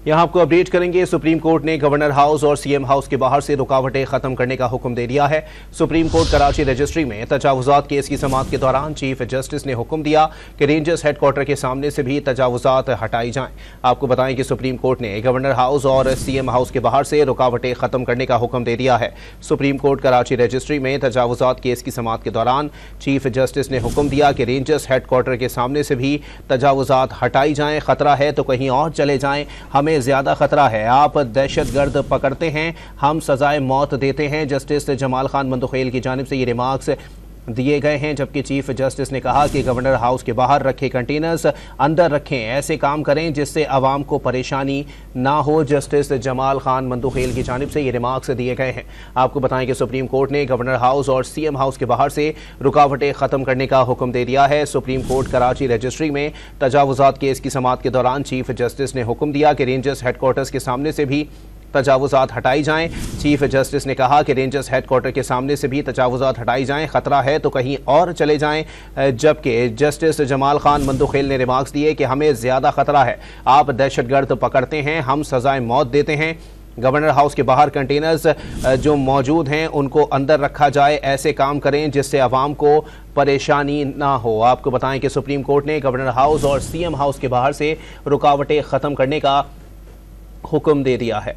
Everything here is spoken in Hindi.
यहाँ आपको अपडेट करेंगे। सुप्रीम कोर्ट ने गवर्नर हाउस और सीएम हाउस के बाहर से रुकावटें खत्म करने का हुक्म दे दिया है। सुप्रीम कोर्ट कराची रजिस्ट्री में तजावुजात केस की समाअत के दौरान चीफ जस्टिस ने हुक्म दिया कि रेंजर्स हेडक्वार्टर के सामने से भी तजावुजात हटाई जाएं। आपको बताएं कि सुप्रीम कोर्ट ने गवर्नर हाउस और सीएम हाउस के बाहर से रुकावटें खत्म करने का हुक्म दे दिया है। सुप्रीम कोर्ट कराची रजिस्ट्री में तजावुजात केस की समाअत के दौरान चीफ जस्टिस ने हुक्म दिया कि रेंजर्स हेडक्वार्टर के सामने से भी तजावुजात हटाई जाएं। खतरा है तो कहीं और चले जाएं, हमें ज्यादा खतरा है। आप दहशतगर्द पकड़ते हैं, हम सजाए मौत देते हैं। जस्टिस जमाल खान मंदुखेल की जानिब से ये रिमार्क्स दिए गए हैं। जबकि चीफ जस्टिस ने कहा कि गवर्नर हाउस के बाहर रखे कंटेनर्स अंदर रखें, ऐसे काम करें जिससे आवाम को परेशानी ना हो। जस्टिस जमाल खान मंदुखेल की जानिब से ये रिमार्क्स दिए गए हैं। आपको बताएं कि सुप्रीम कोर्ट ने गवर्नर हाउस और सीएम हाउस के बाहर से रुकावटें खत्म करने का हुक्म दे दिया है। सुप्रीम कोर्ट कराची रजिस्ट्री में तजावुजात केस की समाअत के दौरान चीफ जस्टिस ने हुक्म दिया कि रेंजर्स हेडक्वार्टर्स के सामने से भी तजावुजात हटाई जाएं। चीफ जस्टिस ने कहा कि रेंजर्स हेडक्वार्टर के सामने से भी तजावुजात हटाई जाएं, खतरा है तो कहीं और चले जाएं। जबकि जस्टिस जमाल खान मंदुखेल ने रिमार्क्स दिए कि हमें ज्यादा खतरा है, आप दहशतगर्द पकड़ते हैं, हम सजाए मौत देते हैं। गवर्नर हाउस के बाहर कंटेनर्स जो मौजूद हैं उनको अंदर रखा जाए, ऐसे काम करें जिससे आवाम को परेशानी ना हो। आपको बताएं कि सुप्रीम कोर्ट ने गवर्नर हाउस और सीएम हाउस के बाहर से रुकावटें खत्म करने का हुक्म दे दिया है।